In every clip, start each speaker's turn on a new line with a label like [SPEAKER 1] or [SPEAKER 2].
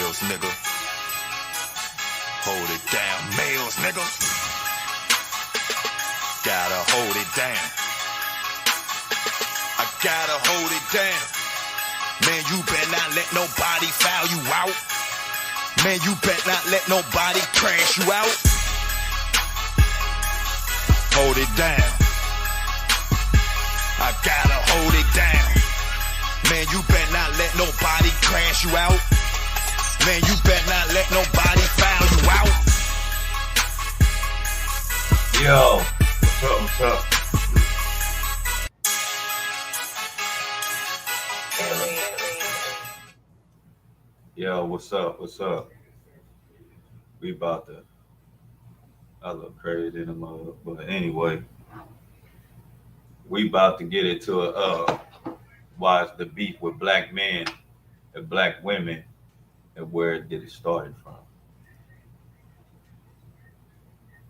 [SPEAKER 1] males, nigga. Hold it down, males, nigga. Gotta hold it down. I gotta hold it down. Man, you better not let nobody foul you out. Man, you better not let nobody crash you out. Hold it down. I gotta hold it down. Man, you better not let nobody crash you out. Man, you better not let nobody foul you out.
[SPEAKER 2] Yo, what's up? Yo, what's up? We about to, I look crazy in the mug, but anyway, we about to get into why is the beef with black men and black women and where did it started from.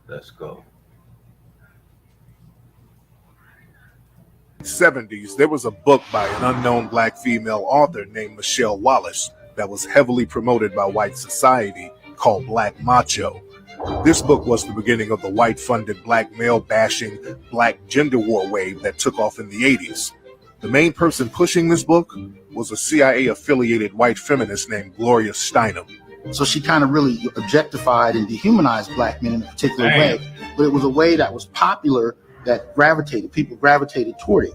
[SPEAKER 2] Let's go.
[SPEAKER 3] 70s, there was a book by an unknown black female author named Michelle Wallace that was heavily promoted by white society called Black Macho. This book was the beginning of the white-funded black male-bashing black gender war wave that took off in the 80s. The main person pushing this book was a CIA-affiliated white feminist named Gloria Steinem.
[SPEAKER 4] So she kind of really objectified and dehumanized black men in a particular way, but it was a way that was popular that people gravitated toward it.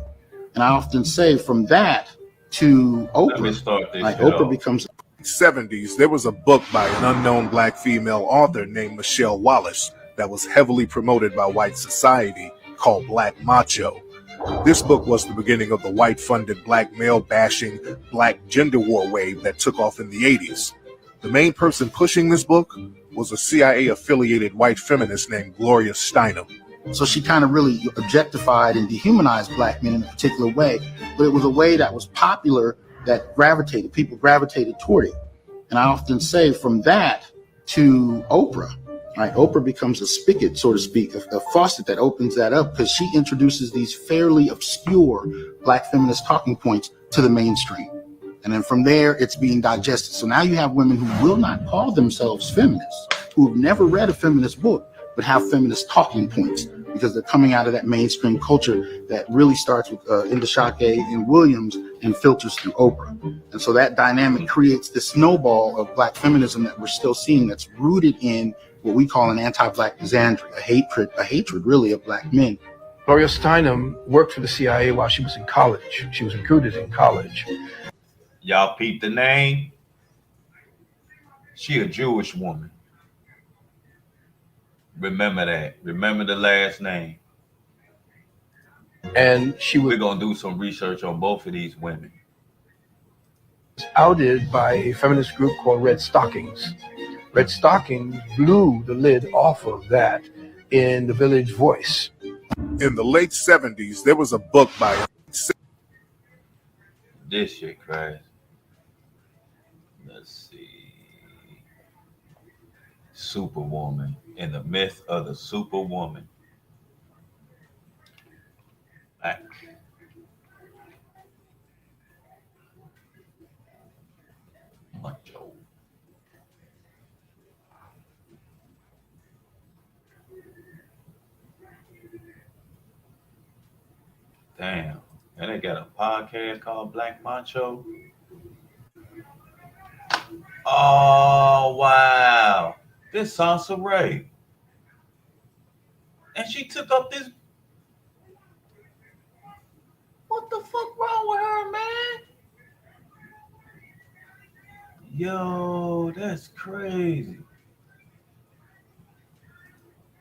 [SPEAKER 4] And I often say from that to Oprah, like Oprah becomes...
[SPEAKER 3] 70s, there was a book by an unknown black female author named Michelle Wallace that was heavily promoted by white society called Black Macho. This book was the beginning of the white-funded black male-bashing black gender war wave that took off in the 80s. The main person pushing this book was a CIA-affiliated white feminist named Gloria Steinem.
[SPEAKER 4] So she kind of really objectified and dehumanized black men in a particular way, but it was a way that was popular that people gravitated toward it. And I often say from that to Oprah, right? Oprah becomes a spigot, so to speak, a faucet that opens that up because she introduces these fairly obscure black feminist talking points to the mainstream. And then from there, it's being digested. So now you have women who will not call themselves feminists, who have never read a feminist book, but have feminist talking points because they're coming out of that mainstream culture that really starts with Ndashake and Williams and filters through Oprah. And so that dynamic creates this snowball of black feminism that we're still seeing that's rooted in what we call an anti-black misandry, a hatred really of black men.
[SPEAKER 5] Gloria Steinem worked for the CIA while she was in college. She was recruited in college.
[SPEAKER 2] Y'all peep the name? She a Jewish woman. Remember that. Remember the last name.
[SPEAKER 5] And we're
[SPEAKER 2] going to do some research on both of these women.
[SPEAKER 5] Was outed by a feminist group called Red Stockings. Red Stockings blew the lid off of that in The Village Voice.
[SPEAKER 3] In the late 70s, there was a book by...
[SPEAKER 2] This shit crazy. Let's see. Superwoman. In the myth of the superwoman. Macho. Damn. And they got a podcast called Black Macho. Oh, wow. This Sansa Ray. And she took up this. What the fuck wrong with her, man? Yo, that's crazy.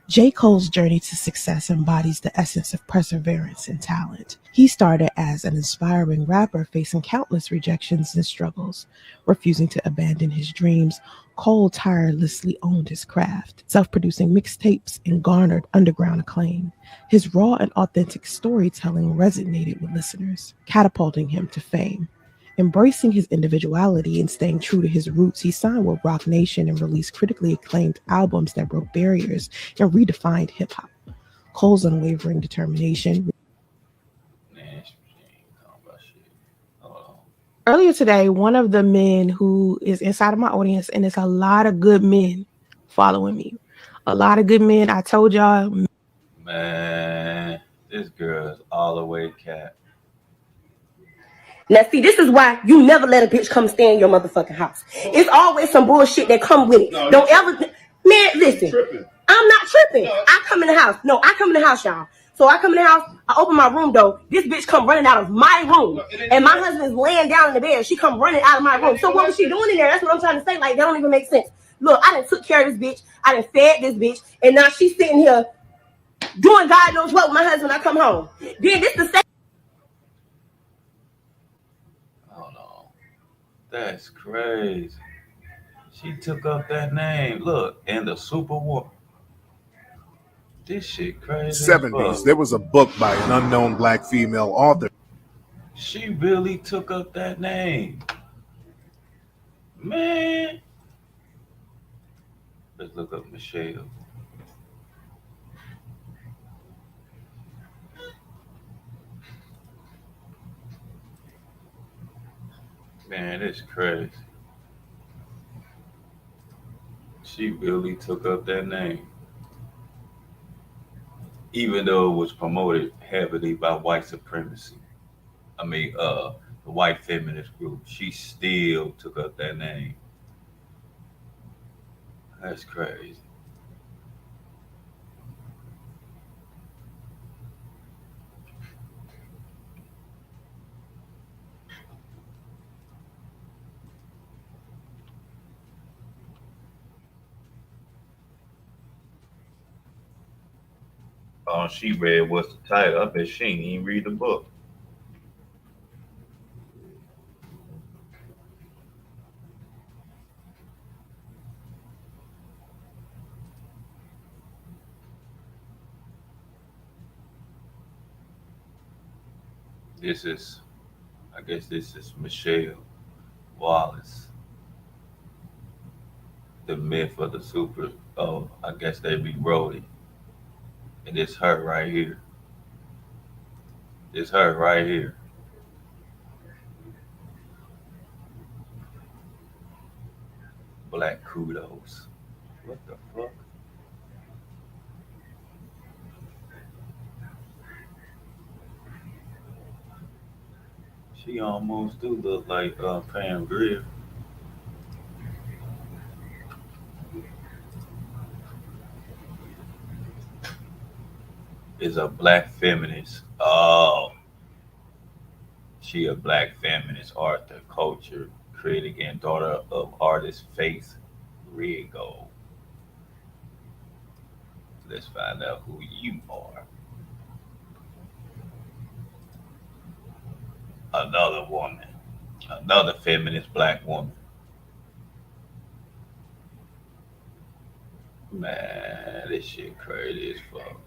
[SPEAKER 6] J. Cole's journey to success embodies the essence of perseverance and talent. He started as an inspiring rapper facing countless rejections and struggles. Refusing to abandon his dreams, Cole tirelessly owned his craft, self-producing mixtapes and garnered underground acclaim. His raw and authentic storytelling resonated with listeners, catapulting him to fame. Embracing his individuality and staying true to his roots, he signed with Roc Nation and released critically acclaimed albums that broke barriers and redefined hip-hop. Cole's unwavering determination.
[SPEAKER 2] Man, she ain't talking about shit. Hold on.
[SPEAKER 6] Earlier today, one of the men who is inside of my audience, and it's a lot of good men following me. A lot of good men. I told y'all.
[SPEAKER 2] Man, this girl's all the way cat.
[SPEAKER 7] Now, see, this is why you never let a bitch come stay in your motherfucking house. It's always some bullshit that come with it. No, don't ever, man, listen. I'm not tripping. No. I come in the house. No, I come in the house, y'all. So I come in the house, I open my room door. This bitch come running out of my room. And my husband's laying down in the bed. She come running out of my room. So what was she doing in there? That's what I'm trying to say. Like, that don't even make sense. Look, I done took care of this bitch. I done fed this bitch. And now she's sitting here doing God knows what with my husband when I come home. Then this the same.
[SPEAKER 2] That's crazy. She took up that name. Look, and the Superwoman. This shit crazy.
[SPEAKER 3] 70s, there was a book by an unknown black female author.
[SPEAKER 2] She really took up that name. Man. Let's look up Michelle. Man, it's crazy. She really took up that name. Even though it was promoted heavily by white supremacy. I mean, the white feminist group, she still took up that name. That's crazy. All she read was the title. I bet she ain't even read the book. I guess this is Michelle Wallace. The myth of the super, I guess they rewrote it. And it's her right here. It's her right here. Black kudos. What the fuck? She almost do look like Pam Grier. Is a black feminist. Oh, she a black feminist author, culture critic, and daughter of artist Faith Rigo. Let's find out who you are. Another woman, another feminist black woman. Man, this shit crazy as fuck.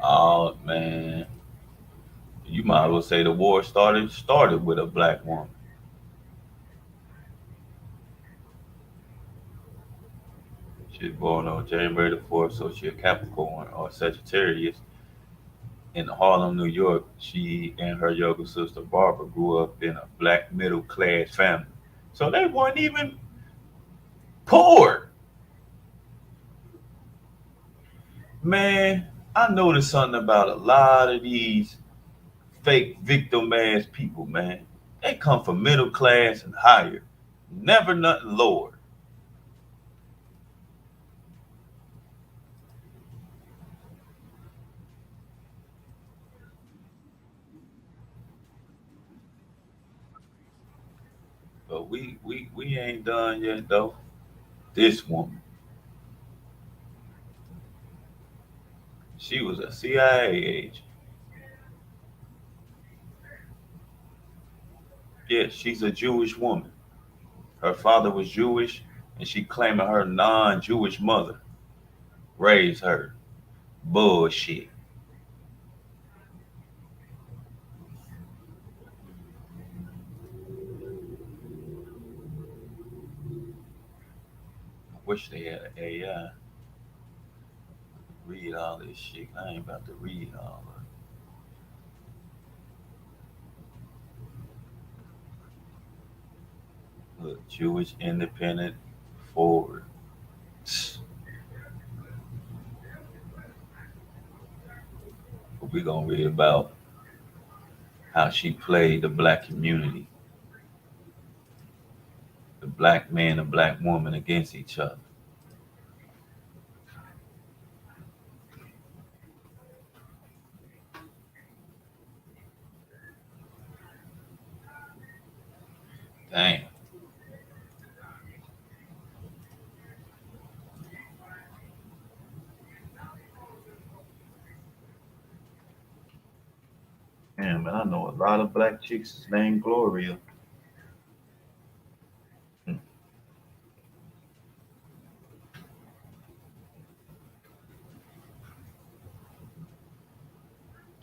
[SPEAKER 2] Oh man, you might as well say the war started with a black woman. She was born on January the 4th, so she's a Capricorn or Sagittarius in Harlem, New York. She and her younger sister Barbara grew up in a black middle class family. So they weren't even poor. Man, I noticed something about a lot of these fake victim ass people, man. They come from middle class and higher. Never nothing lower. But we ain't done yet though. This woman. She was a CIA agent. Yes, she's a Jewish woman. Her father was Jewish, and she claiming her non-Jewish mother raised her. Bullshit. I wish they had an AI. Read all this shit. I ain't about to read all of it. Look, Jewish Independent Forward. But we're going to read about how she played the black community, the black man and black woman against each other. Damn. Damn, man, I know a lot of black chicks named Gloria.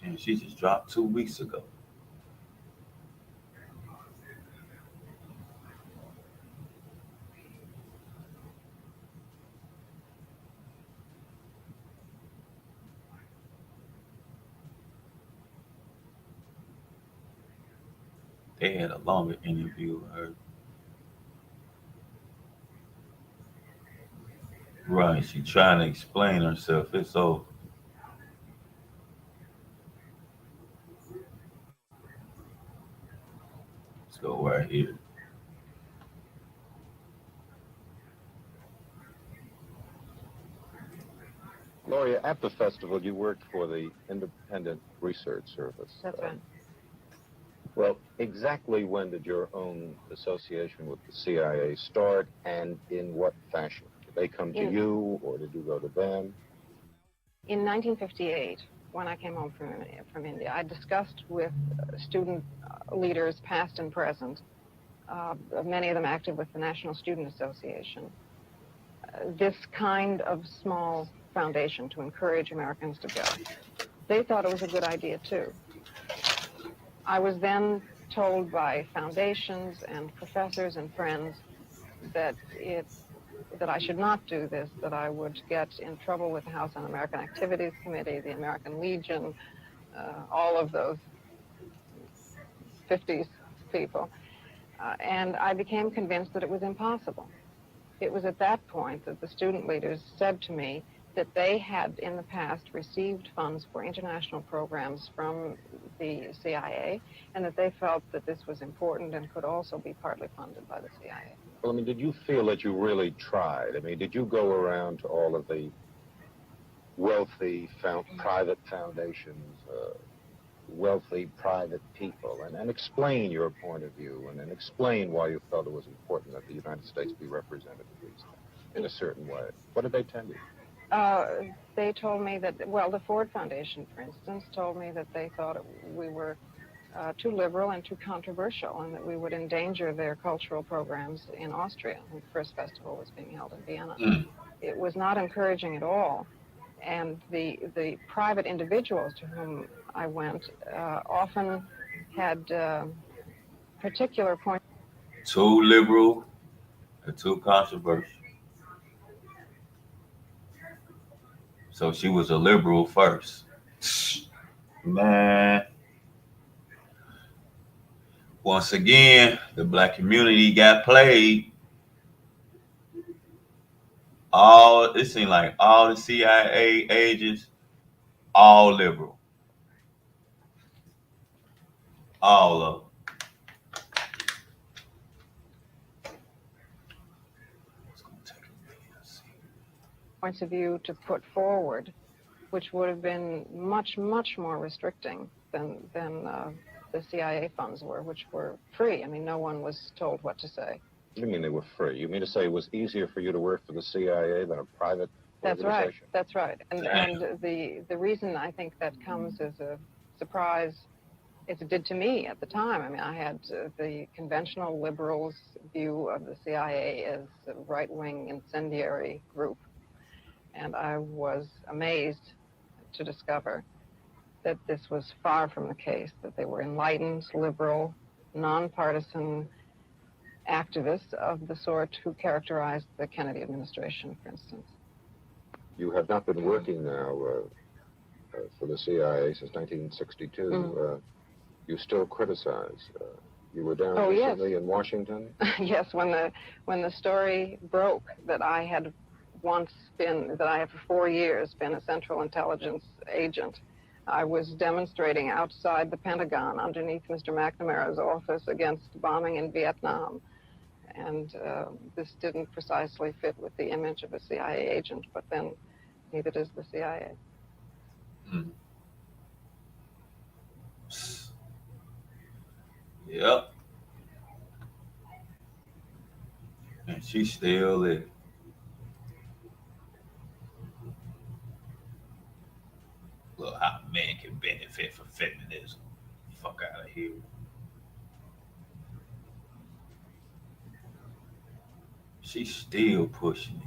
[SPEAKER 2] And she just dropped 2 weeks ago. They had a longer interview with her. Right, she trying to explain herself. It's over. Let's go right here.
[SPEAKER 8] Gloria, at the festival, you worked for the Independent Research Service.
[SPEAKER 9] That's right.
[SPEAKER 8] Well, exactly when did your own association with the CIA start, and in what fashion? Did they come to you, or did you go to them?
[SPEAKER 9] In 1958, when I came home from India, I discussed with student leaders, past and present, many of them active with the National Student Association, this kind of small foundation to encourage Americans to go. They thought it was a good idea, too. I was then told by foundations and professors and friends that I should not do this, that I would get in trouble with the House Un-American Activities Committee, the American Legion, all of those 50s people. And I became convinced that it was impossible. It was at that point that the student leaders said to me that they had in the past received funds for international programs from the CIA, and that they felt that this was important and could also be partly funded by the CIA.
[SPEAKER 8] Well, I mean, did you feel that you really tried? I mean, did you go around to all of the wealthy private foundations, wealthy private people, and explain your point of view, and explain why you felt it was important that the United States be represented at least in a certain way? What did they tell you?
[SPEAKER 9] They told me that, well, the Ford Foundation, for instance, told me that they thought we were too liberal and too controversial, and that we would endanger their cultural programs in Austria. The first festival was being held in Vienna. It was not encouraging at all. And the private individuals to whom I went often had particular points.
[SPEAKER 2] Too liberal and too controversial. So she was a liberal first. Man. Once again, the black community got played. It seemed like all the CIA agents, all liberal. All of them.
[SPEAKER 9] Points of view to put forward, which would have been much, much more restricting than the CIA funds were, which were free. I mean, no one was told what to say.
[SPEAKER 8] What do you mean they were free? You mean to say it was easier for you to work for the CIA than a private organization?
[SPEAKER 9] That's right. And the reason I think that comes as a surprise, as it did to me at the time. I mean, I had the conventional liberals' view of the CIA as a right-wing incendiary group. And I was amazed to discover that this was far from the case, that they were enlightened, liberal, nonpartisan activists of the sort who characterized the Kennedy administration, for instance.
[SPEAKER 8] You have not been working now for the CIA since 1962. You still criticize You were down
[SPEAKER 9] Oh, yes.
[SPEAKER 8] recently in Washington?
[SPEAKER 9] Yes, when the story broke that I had that I have for 4 years been a Central Intelligence agent, I was demonstrating outside the Pentagon underneath Mr. McNamara's office against bombing in Vietnam. And this didn't precisely fit with the image of a CIA agent, but then neither does the CIA.
[SPEAKER 2] Mm. Yep. And she still is. Look how men can benefit from feminism. Fuck out of here. She's still pushing it.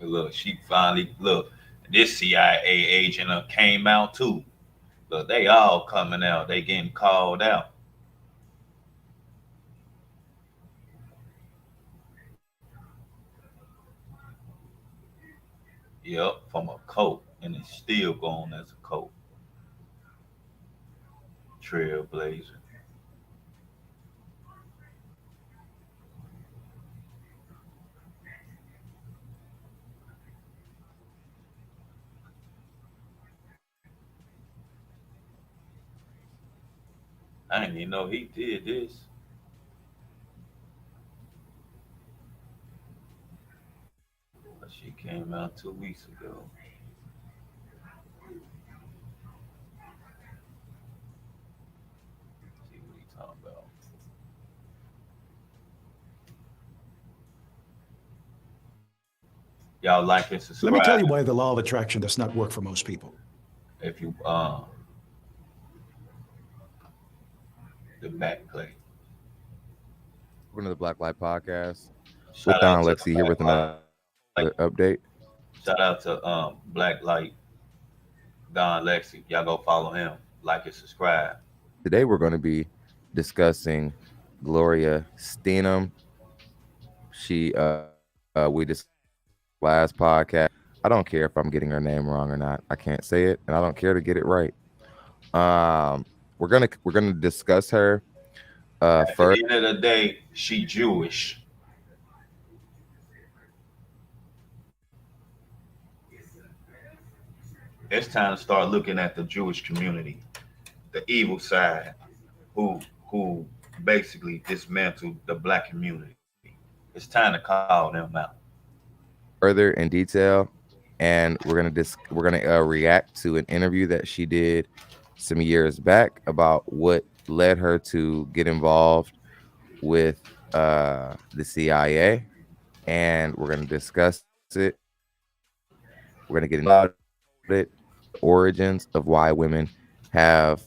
[SPEAKER 2] Look, she finally, look, this CIA agent came out too. Look, they all coming out. They getting called out. Yep, from a cult, and it's still going as a cult. Trailblazer. I didn't even know he did this. But she came out 2 weeks ago. See what he talking about. Y'all like and subscribe.
[SPEAKER 10] Let me tell you why the law of attraction does not work for most people.
[SPEAKER 2] If you the back play.
[SPEAKER 11] Welcome to the Black Light Podcast.
[SPEAKER 2] Shout
[SPEAKER 11] With Don
[SPEAKER 2] out to
[SPEAKER 11] Lexi here with another update.
[SPEAKER 2] Shout out to Black Light, Don Lexi. Y'all go follow him, like and subscribe.
[SPEAKER 11] Today we're going to be discussing Gloria Steinem. She we discussed last podcast. I don't care if I'm getting her name wrong or not. I can't say it, and I don't care to get it right. We're gonna discuss her.
[SPEAKER 2] At
[SPEAKER 11] First,
[SPEAKER 2] the end of the day, she Jewish. It's time to start looking at the Jewish community, the evil side, who basically dismantled the black community. It's time to call them out.
[SPEAKER 11] further in detail, and we're gonna react to an interview that she did some years back about what led her to get involved with the CIA, and we're gonna discuss it. We're gonna get into it, origins of why women have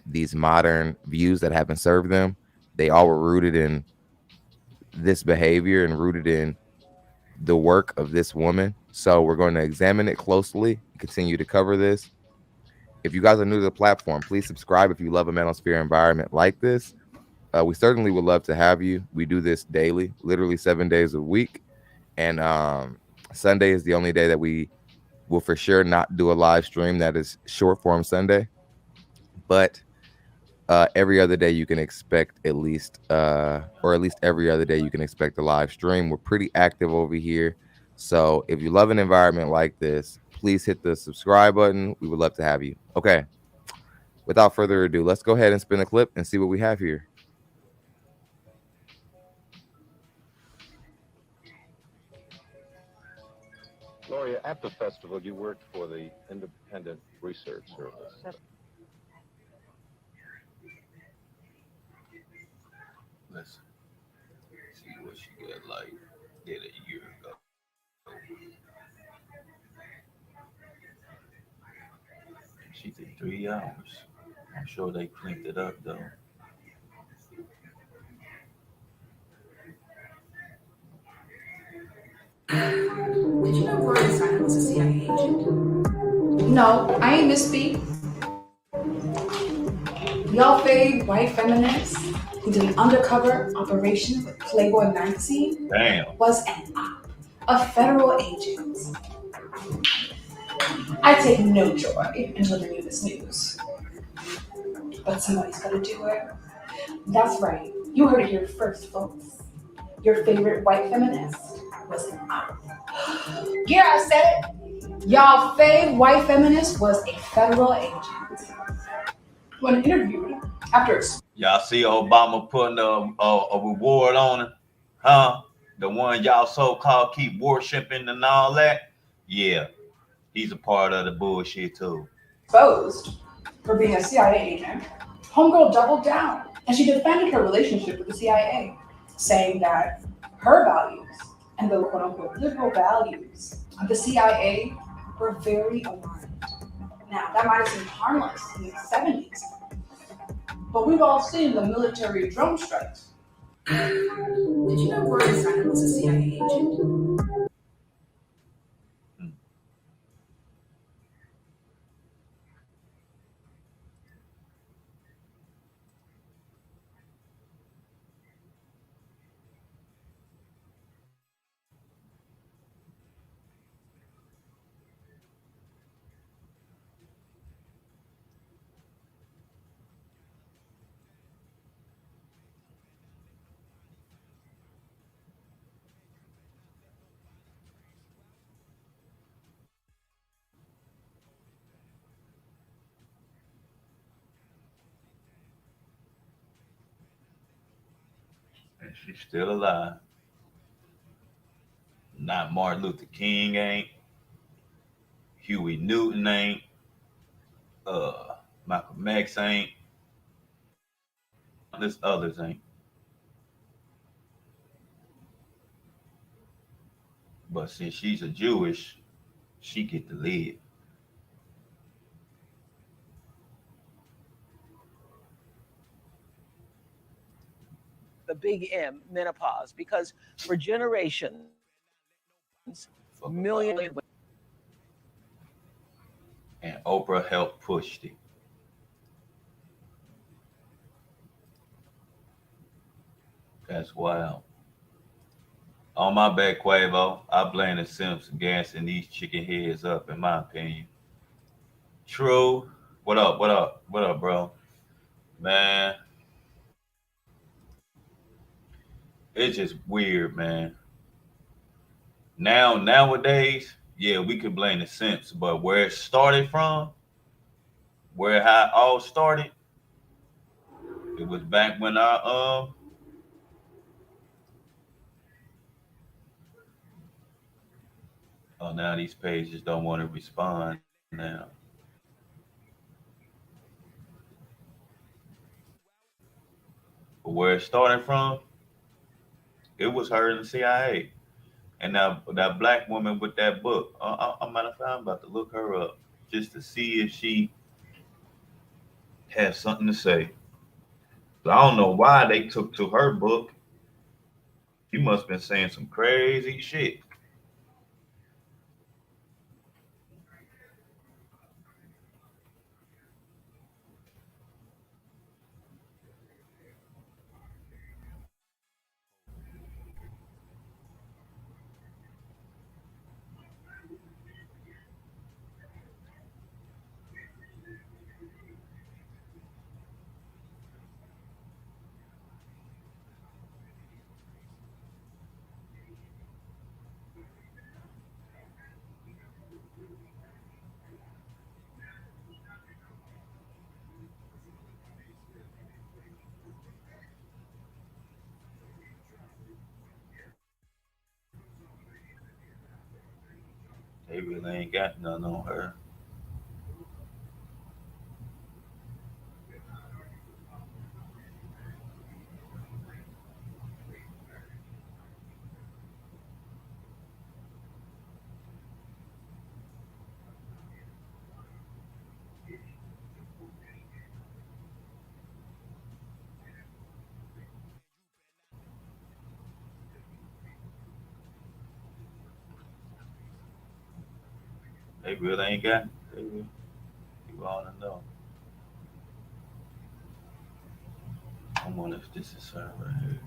[SPEAKER 11] these modern views that haven't served them. They all were rooted in this behavior and rooted in the work of this woman. So we're going to examine it closely, continue to cover this. If you guys are new to the platform, please subscribe if you love a manosphere environment like this. We certainly would love to have you. We do this daily, literally 7 days a week. And Sunday is the only day that we will for sure not do a live stream. That is short form Sunday. But every other day you can expect at least every other day you can expect a live stream. We're pretty active over here. So if you love an environment like this, please hit the subscribe button. We would love to have you. Okay. Without further ado, let's go ahead and spin a clip and see what we have here.
[SPEAKER 8] Gloria, at the festival, you worked for the Independent Research Service.
[SPEAKER 2] Listen, see what she got like did a year ago. She did 3 hours. I'm sure they cleaned it up though.
[SPEAKER 12] Did you know Gloria Steinem was a CIA agent? No, I ain't misspeak. Y'all fake white feminists who did an undercover operation with Playboy magazine
[SPEAKER 2] Damn.
[SPEAKER 12] was an op, a federal agent. I take no joy in delivering you this news. But somebody's gotta do it. That's right. You heard it here first, folks. Your favorite white feminist was an op. Yeah, I said it. Y'all fave white feminist was a federal agent. When interviewed after
[SPEAKER 2] Y'all see Obama putting a reward on him? Huh? The one y'all so-called keep worshiping and all that? Yeah, he's a part of the bullshit too.
[SPEAKER 12] exposed for being a CIA agent, Homegirl doubled down and she defended her relationship with the CIA, saying that her values and the quote unquote liberal values of the CIA were very aligned. Now, that might have seemed harmless in the 70s, but we've all seen the military drone strikes.
[SPEAKER 13] Did you know Gloria Steinem was a CIA agent?
[SPEAKER 2] And she's still alive. Not Martin Luther King ain't. Huey Newton ain't. Malcolm X ain't. There's others ain't. But since she's a Jewish, she get to live.
[SPEAKER 14] The big M, menopause, because for generations, millions.
[SPEAKER 2] And Oprah helped push it. That's wild. On my back, Quavo, I blame the Simps gassing these chicken heads up, in my opinion. True. What up? What up? What up, bro? Man, it's just weird, man. Nowadays, yeah, we could blame the Simps, but where it started from, how it all started, it was back when our oh, now these pages don't want to respond now. But where it started from, it was her in the CIA. And now that black woman with that book, I'm about to look her up just to see if she has something to say. I don't know why they took to her book. She must have been saying some crazy shit. They really ain't got none on her. They really ain't got. You want to know? I wonder if this is her right here.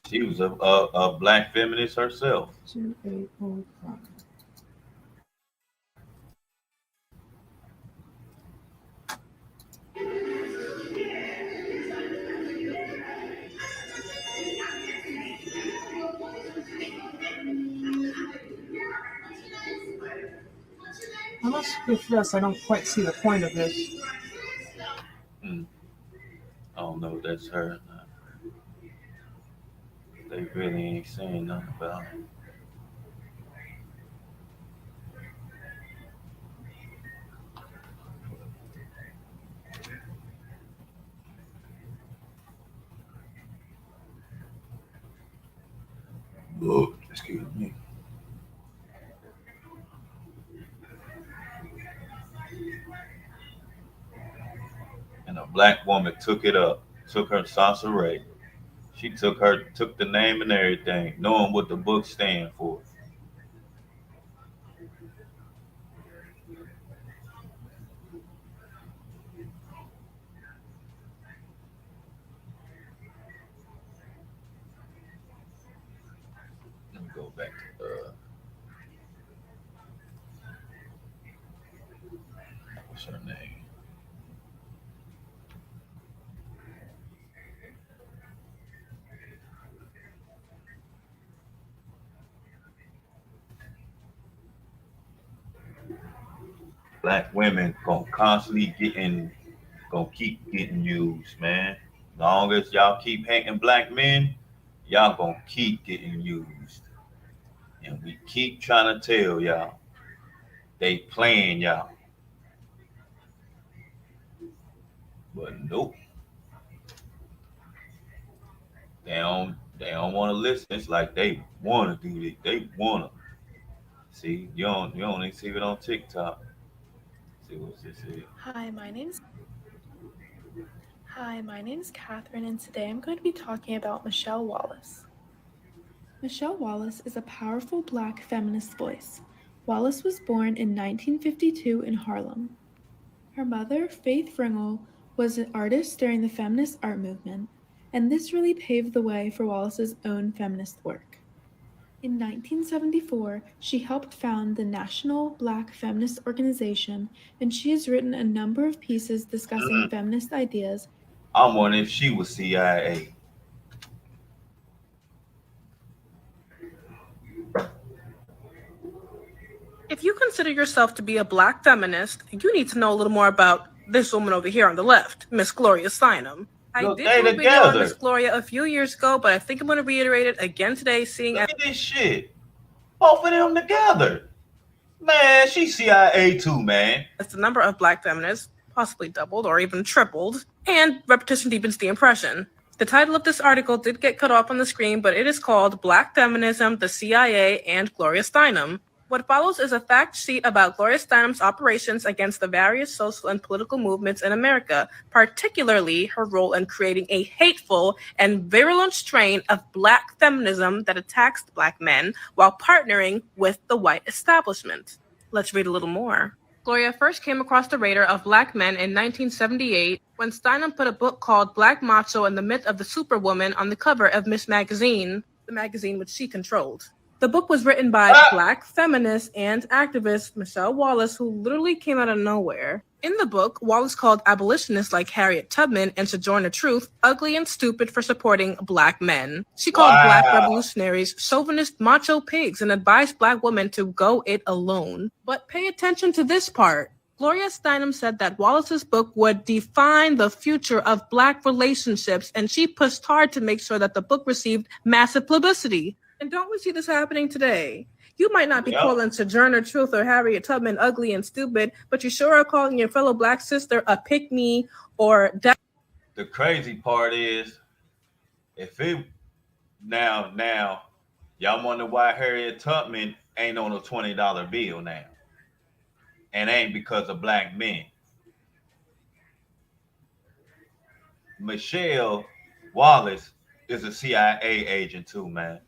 [SPEAKER 2] She was a black feminist herself.
[SPEAKER 6] 2805. I must confess, I don't quite see the point of this.
[SPEAKER 2] I don't know if that's her or not. They really ain't saying nothing about it. Oh, excuse me. And a black woman took it up, took her Sansa Ray. She took the name and everything, knowing what the book stand for. Let me go back to what's her name? Black women gonna keep getting used, man. Long as y'all keep hating black men, y'all gonna keep getting used. And we keep trying to tell y'all, they playing y'all. But nope. They don't want to listen. It's like they want to do it. They want to. See, you only see it on TikTok. See what's this is.
[SPEAKER 15] Hi, my name's Catherine, and today I'm going to be talking about Michelle Wallace. Michelle Wallace is a powerful Black feminist voice. Wallace was born in 1952 in Harlem. Her mother, Faith Fringell, was an artist during the feminist art movement, and this really paved the way for Wallace's own feminist work. In 1974, she helped found the National Black Feminist Organization, and she has written a number of pieces discussing feminist ideas.
[SPEAKER 2] I'm wondering if she was CIA.
[SPEAKER 16] If you consider yourself to be a Black feminist, you need to know a little more about this woman over here on the left, Miss Gloria Steinem. I did do a video on Miss Gloria a few years ago, but I think I'm going to reiterate it again today, seeing
[SPEAKER 2] Look at this shit. Both of them together. Man, she's CIA too, man.
[SPEAKER 16] as the number of Black feminists possibly doubled or even tripled, and repetition deepens the impression. The title of this article did get cut off on the screen, but it is called Black Feminism, the CIA, and Gloria Steinem. What follows is a fact sheet about Gloria Steinem's operations against the various social and political movements in America, particularly her role in creating a hateful and virulent strain of Black feminism that attacks Black men while partnering with the white establishment. Let's read a little more. Gloria first came across the radar of Black men in 1978 when Steinem put a book called Black Macho and the Myth of the Superwoman on the cover of Miss Magazine, the magazine which she controlled. The book was written by Black feminist and activist Michelle Wallace, who literally came out of nowhere. In the book, Wallace called abolitionists like Harriet Tubman and Sojourner Truth ugly and stupid for supporting Black men. She called Black revolutionaries chauvinist macho pigs and advised Black women to go it alone. But pay attention to this part. Gloria Steinem said that Wallace's book would define the future of Black relationships, and she pushed hard to make sure that the book received massive publicity. And don't we see this happening today? You might not be calling Sojourner Truth or Harriet Tubman ugly and stupid, but you sure are calling your fellow Black sister a pick-me or...
[SPEAKER 2] The crazy part is, if it... Now, y'all wonder why Harriet Tubman ain't on a $20 bill now. And ain't because of Black men. Michelle Wallace is a CIA agent too, man.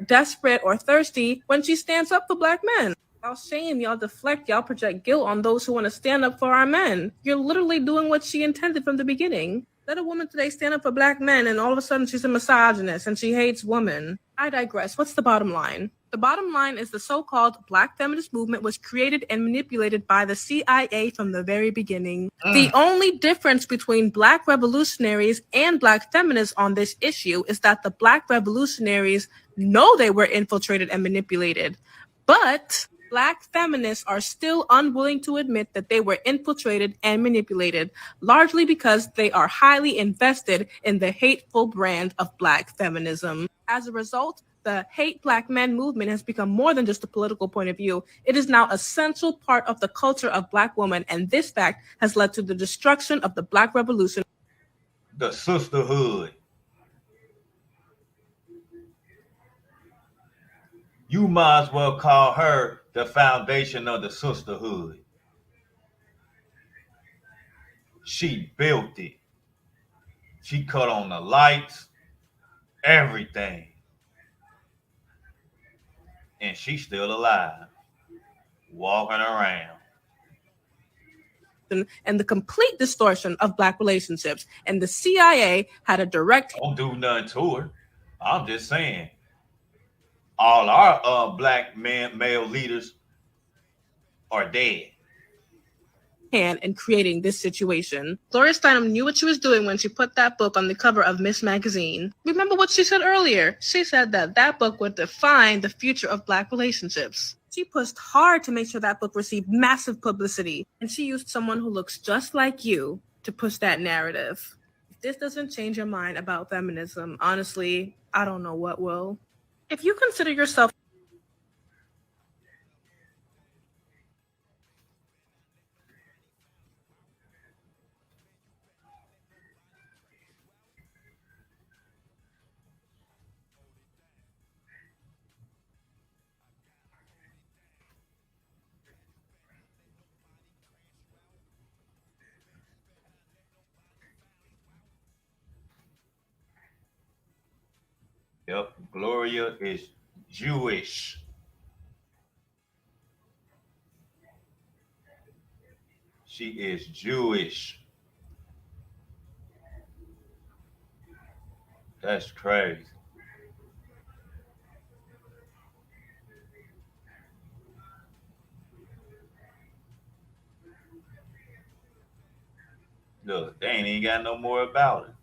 [SPEAKER 16] Desperate or thirsty when she stands up for Black men. Y'all shame, y'all deflect, y'all project guilt on those who want to stand up for our men. You're literally doing what she intended from the beginning. Let a woman today stand up for black men and all of a sudden she's a misogynist and she hates women. I digress. What's the bottom line? The bottom line is the so-called black feminist movement was created and manipulated by the CIA from the very beginning. The only difference between black revolutionaries and black feminists on this issue is that the black revolutionaries know they were infiltrated and manipulated, but black feminists are still unwilling to admit that they were infiltrated and manipulated, largely because they are highly invested in the hateful brand of black feminism. As a result, the Hate Black Men movement has become more than just a political point of view. It is now a central part of the culture of black women, and this fact has led to the destruction of the black revolution.
[SPEAKER 2] The sisterhood. You might as well call her the foundation of the sisterhood. She built it. She cut on the lights, everything. And she's still alive, walking around.
[SPEAKER 16] And the complete distortion of black relationships. And the CIA had a direct...
[SPEAKER 2] Don't do nothing to her. I'm just saying. All our black male leaders are dead.
[SPEAKER 16] hand in creating this situation. Gloria Steinem knew what she was doing when she put that book on the cover of Miss Magazine. Remember what she said earlier? She said that that book would define the future of black relationships. She pushed hard to make sure that book received massive publicity, and she used someone who looks just like you to push that narrative. If this doesn't change your mind about feminism, honestly, I don't know what will. If you consider yourself
[SPEAKER 2] Yep, Gloria is Jewish. She is Jewish. That's crazy. Look, they ain't even got no more about it.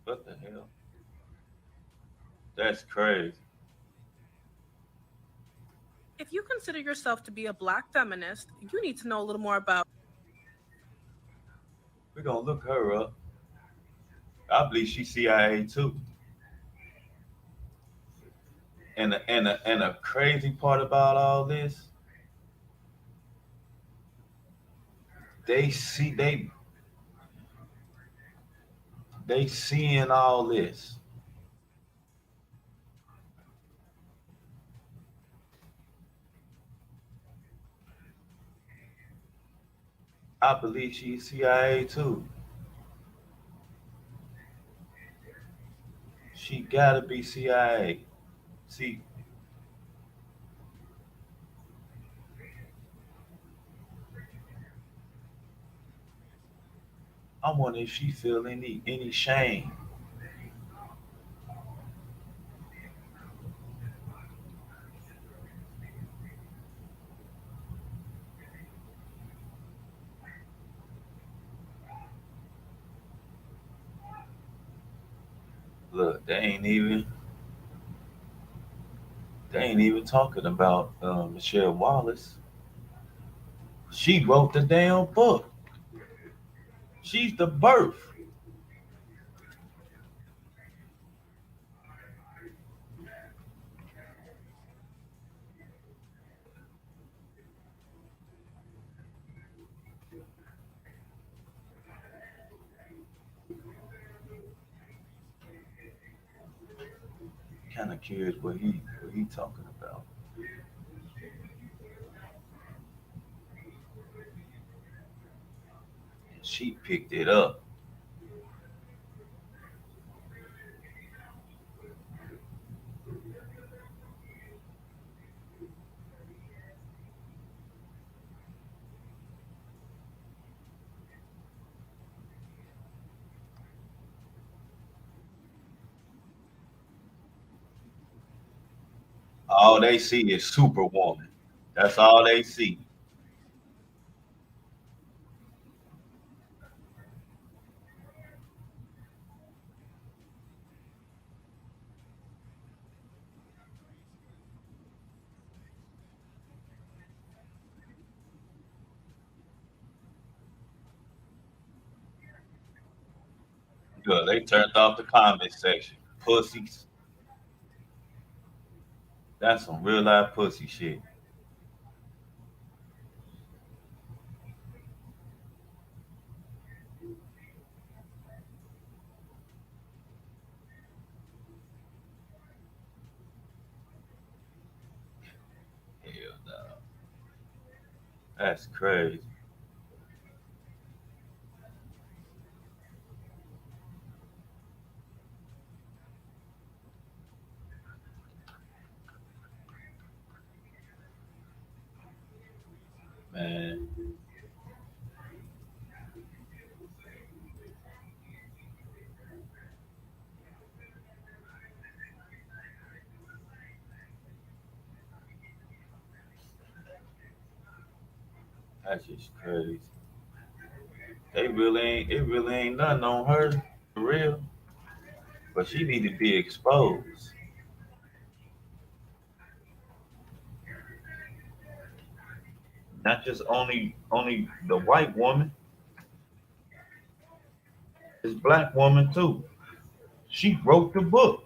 [SPEAKER 2] What the hell? That's crazy.
[SPEAKER 16] If you consider yourself to be a black feminist, you need to know a little more about.
[SPEAKER 2] We're gonna look her up. I believe she's CIA too. And the crazy part about all this, they seeing all this. I believe she's CIA too. She gotta be CIA. See, I wonder if she feel any shame. Look, they ain't even talking about Michelle Wallace. She wrote the damn book. She's the birth. Kind of curious what he talking about. She picked it up. all they see is Superwoman. That's all they see. Good. They turned off the comment section. Pussies. That's some real life pussy shit. Hell no. That's crazy. Man. That's just crazy. It really ain't nothing on her for real. But she need to be exposed. Not just only the white woman. This black woman too. She wrote the book.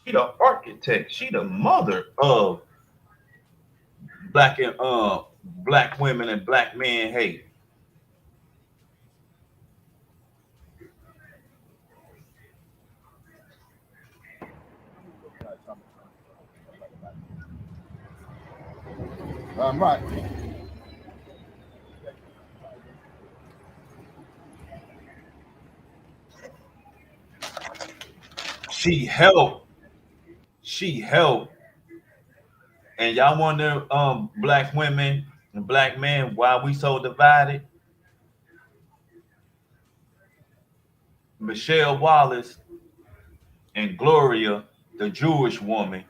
[SPEAKER 2] She the architect. She the mother of black women and black men hate.
[SPEAKER 17] Right.
[SPEAKER 2] She helped. And y'all wonder, black women and black men, why we so divided? Michelle Wallace and Gloria, the Jewish woman,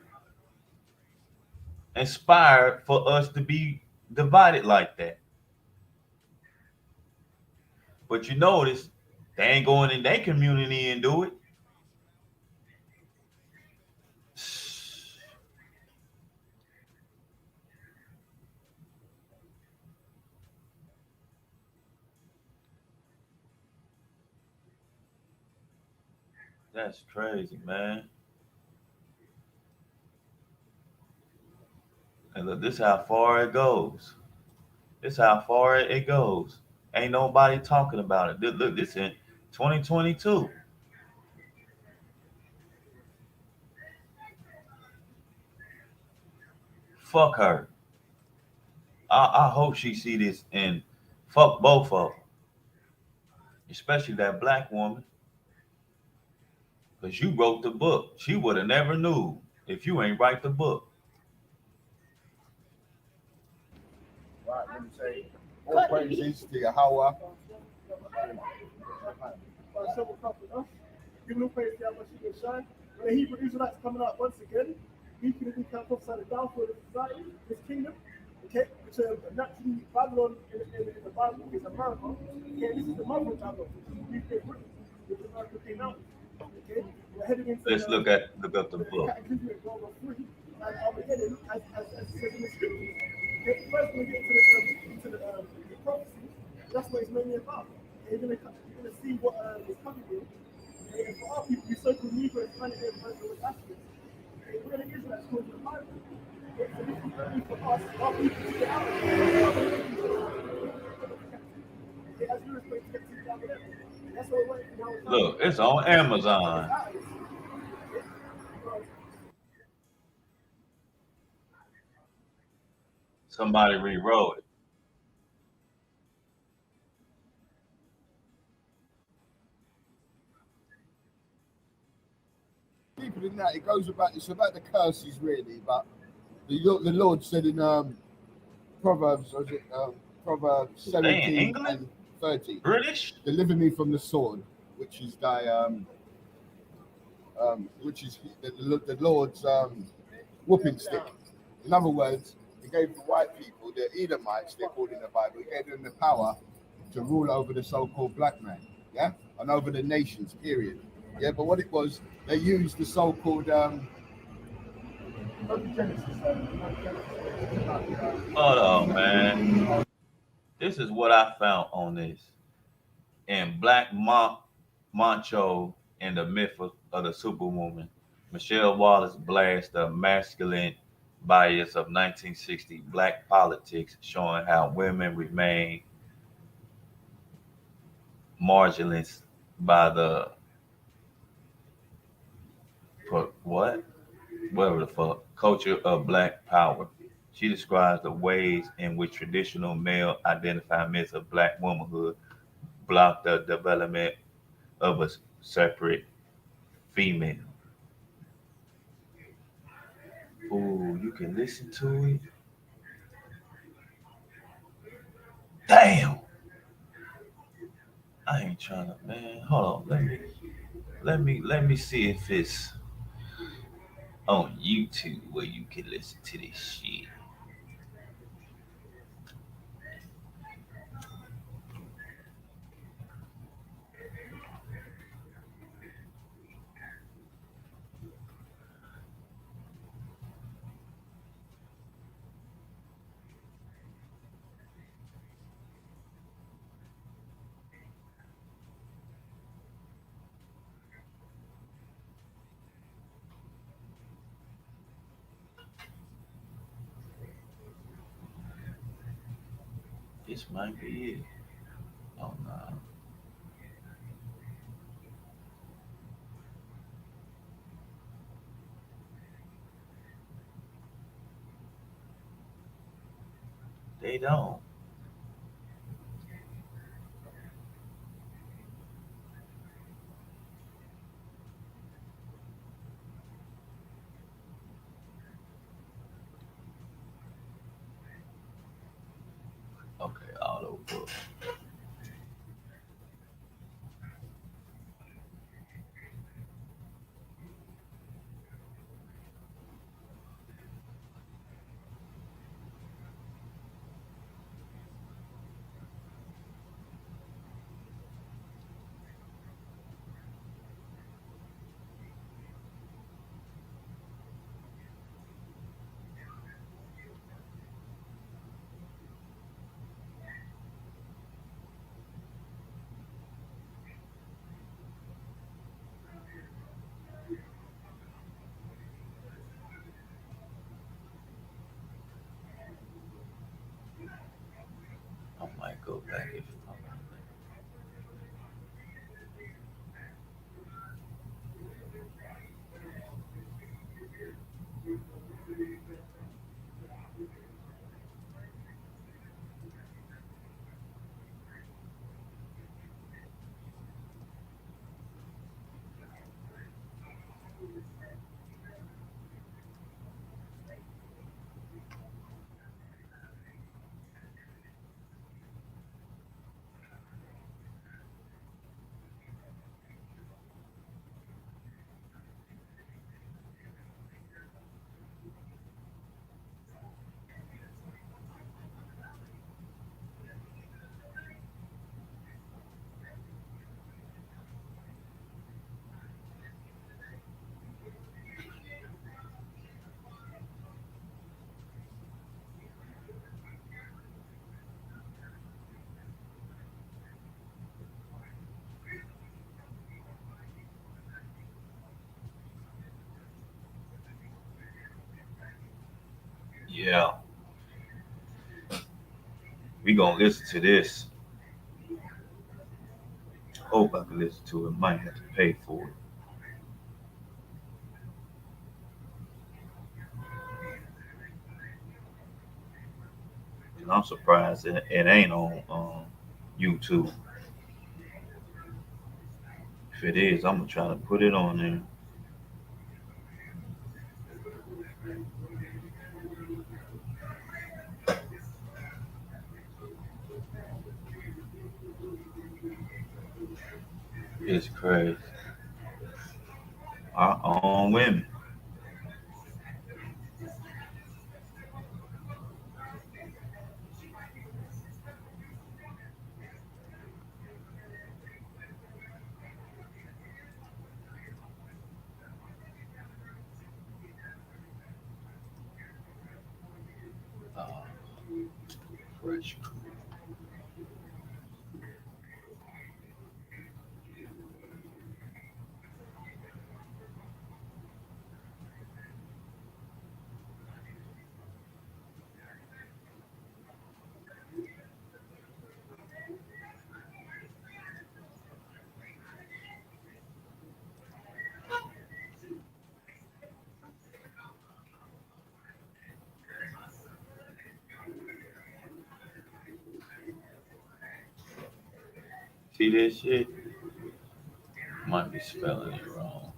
[SPEAKER 2] inspired for us to be divided like that. But you notice they ain't going in their community and do it. That's crazy, man. And look, this how far it goes. This how far it goes. Ain't nobody talking about it. Look, this in 2022. Fuck her. I hope she see this and fuck both of them. Especially that black woman. Because you wrote the book. She would have never knew if you ain't write the book.
[SPEAKER 17] Right, let me say, all praises to Yahweh.
[SPEAKER 18] Give him praise God when she can shine. When the Hebrew Israelites coming out once again, we can become upside down for the society, this kingdom. Okay, which naturally Babylon in the Bible is America. Okay, this is the mother of Babylon, which is Britain, which America came out. Okay, we're heading into.
[SPEAKER 2] Let's look up the book.
[SPEAKER 18] And Armageddon, as it says in the scriptures. Okay, first we get into the prophecy. That's what it's mainly about. Okay, you're gonna see what is coming here. Okay, and for our people, we so-called Negroes, Spanish, and Africans. Okay, we're gonna use that to the Bible. Okay, so this is only for us, our people, to get out of here. Okay, as we respect to get out of there. That's what we're waiting for.
[SPEAKER 2] Look, it's on Amazon. Somebody rewrote it.
[SPEAKER 17] Deeper than that, it goes about, it's about the curses really, but the Lord said in Proverbs, was it Proverbs 17 and 30,
[SPEAKER 2] British,
[SPEAKER 17] deliver me from the sword, which is the Lord's whooping stick. In other words, he gave the white people, the Edomites, they're called in the Bible, he gave them the power to rule over the so-called black man, yeah, and over the nations, period. Yeah, but what it was, they used the so-called
[SPEAKER 2] Hold on, man. This is what I found on this. In Black Macho and the Myth of the Superwoman, Michelle Wallace blasts the masculine bias of 1960 black politics, showing how women remain marginalized by the whatever the fuck culture of black power. She describes the ways in which traditional male identified myths of black womanhood block the development of a separate female. Ooh, you can listen to it. Damn. I ain't trying to, man. Hold on. Let me see if it's on YouTube where you can listen to this shit. This might be it. Oh no. They don't. Okay, auto book. I might go back if yeah. We gonna listen to this. Hope I can listen to it. Might have to pay for it. And I'm surprised it ain't on YouTube. If it is, I'm gonna try to put it on there. It's crazy. Our own women. Fresh. See this shit? Might be spelling it wrong.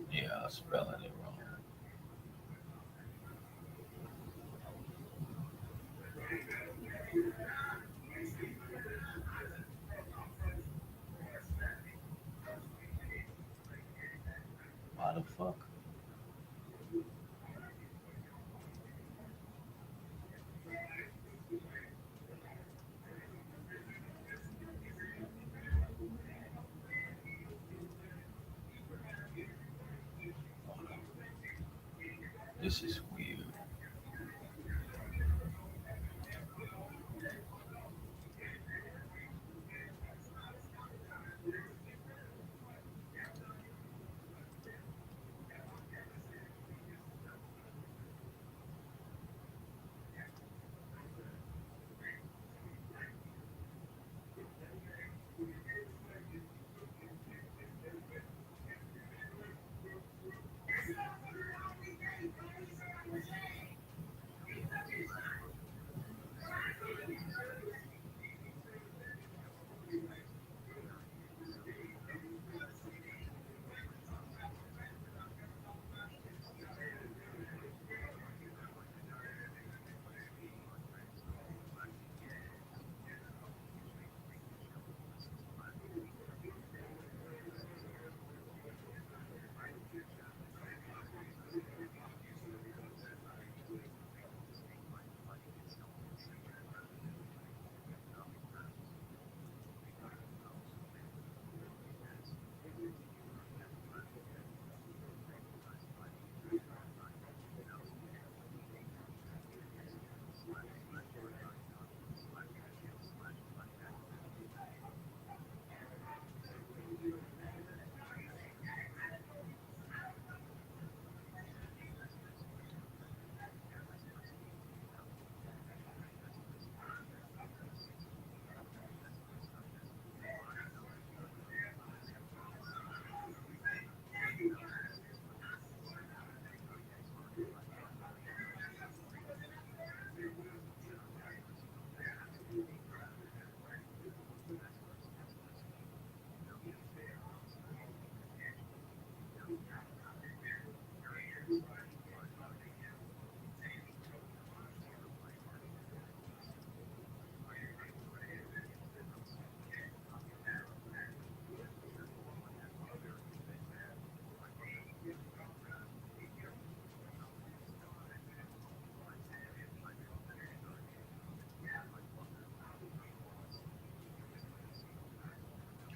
[SPEAKER 2] Yeah, I'm spelling it wrong. Why the fuck? This is weird.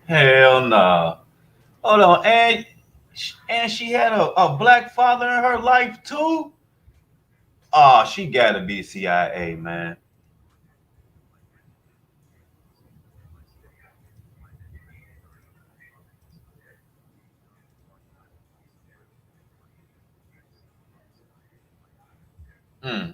[SPEAKER 2] Hell nah. Hold on, and she had a black father in her life too. Oh, she gotta be CIA, man. Hmm.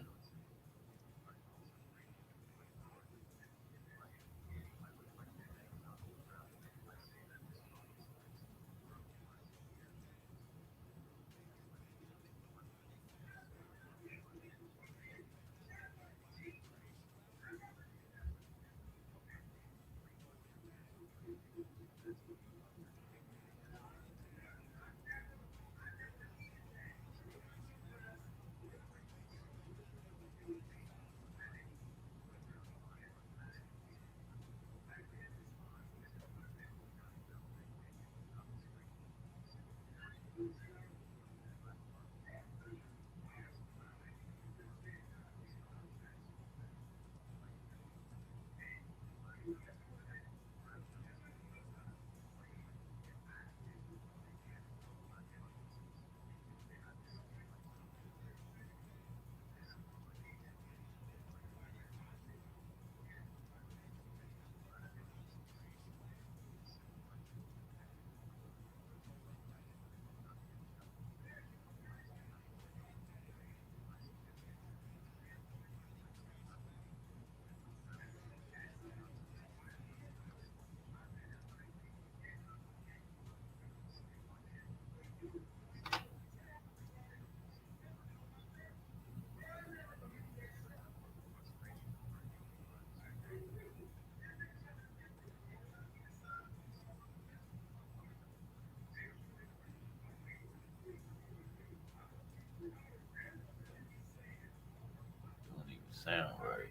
[SPEAKER 2] sound right.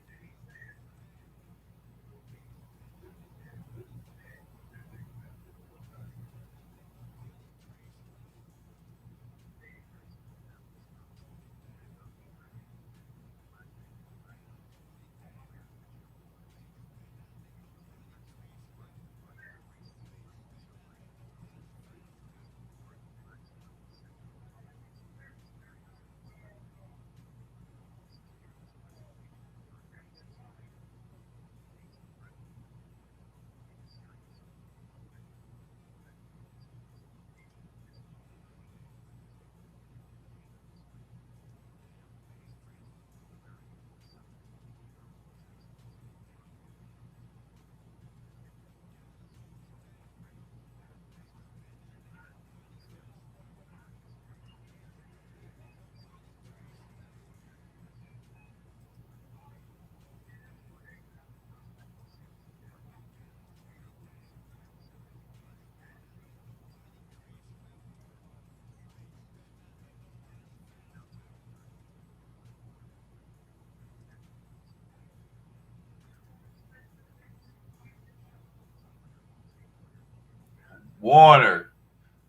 [SPEAKER 2] Warner,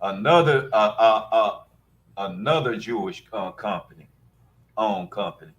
[SPEAKER 2] another Jewish company, owned company.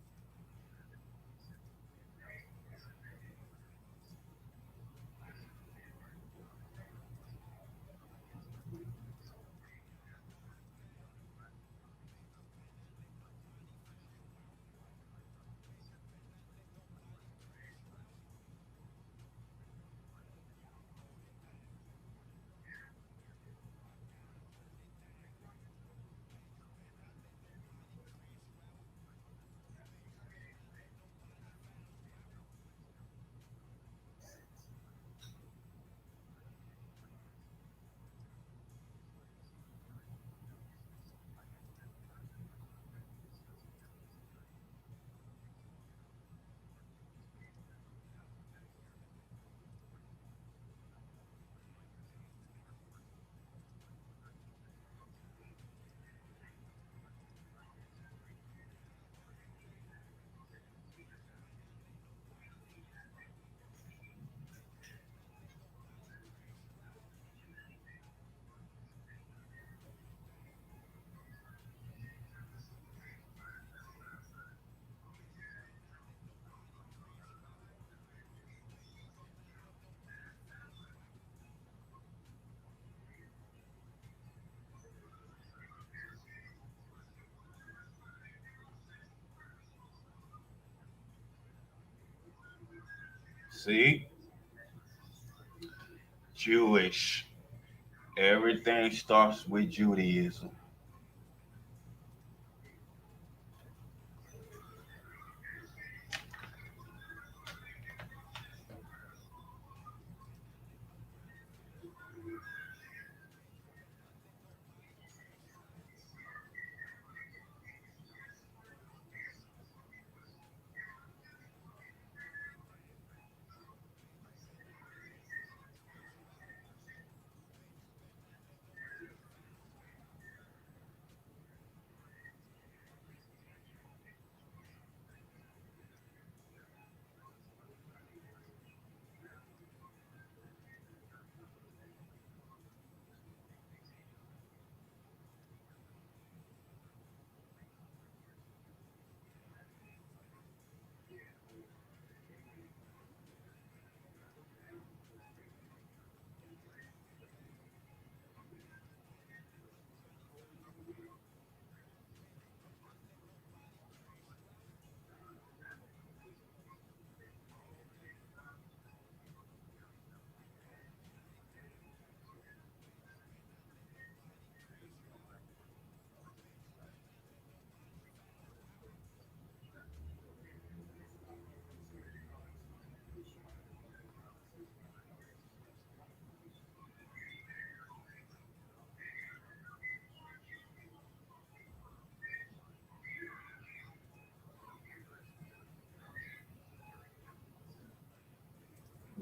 [SPEAKER 2] See, Jewish. Everything starts with Judaism.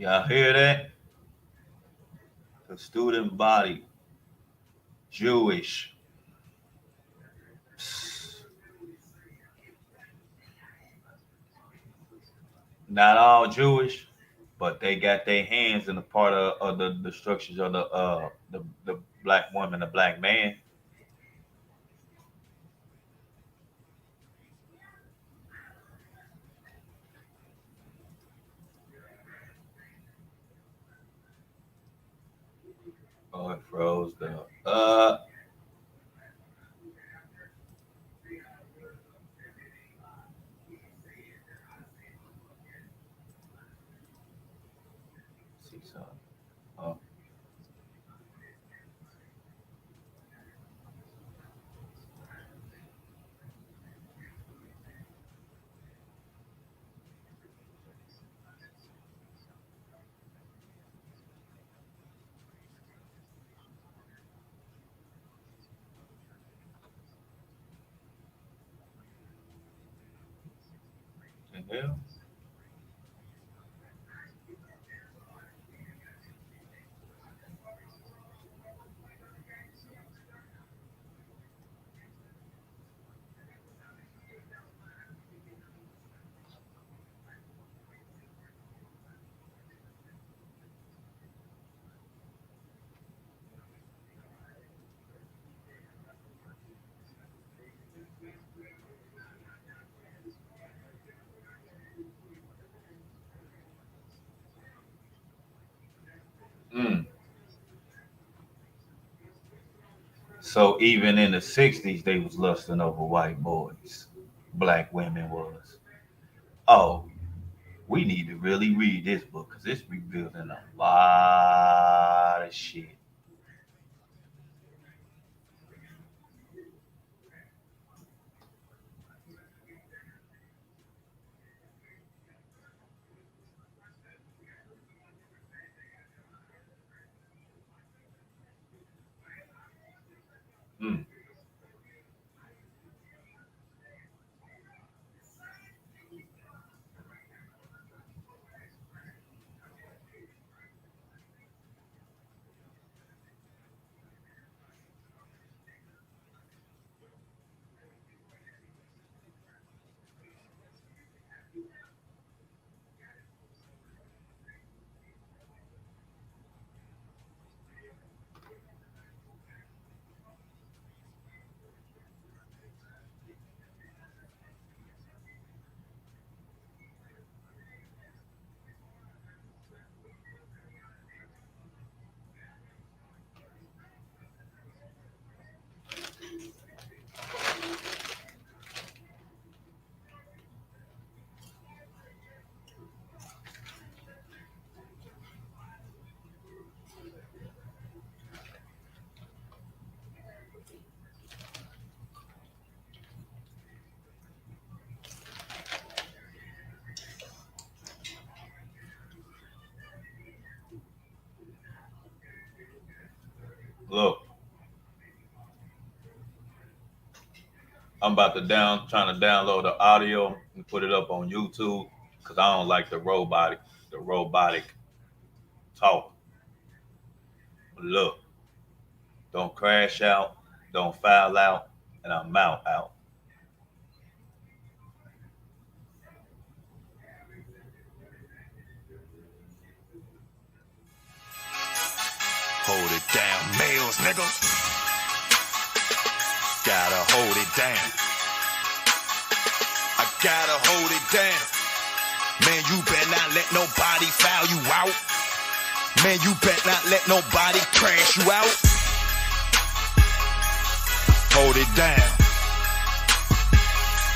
[SPEAKER 2] Y'all hear that? The student body, Jewish. not all Jewish, but they got their hands in the part of the structures of the black woman, the black man. Oh, it froze down. See something. Oh. The hell? So even in the 60s, they was lusting over white boys. Black women was. Oh, we need to really read this book because it's rebuilding a lot of shit. Look, I'm about to trying to download the audio and put it up on YouTube because I don't like the robotic talk. But look, don't crash out, don't foul out, and I'm out.
[SPEAKER 1] Hold it down, males, nigga. Gotta hold it down. I gotta hold it down. Man, you better not let nobody foul you out. Man, you better not let nobody crash you out. Hold it down.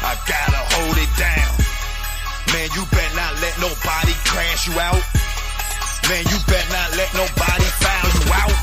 [SPEAKER 1] I gotta hold it down. Man, you better not let nobody crash you out. Man, you better not let nobody foul you out.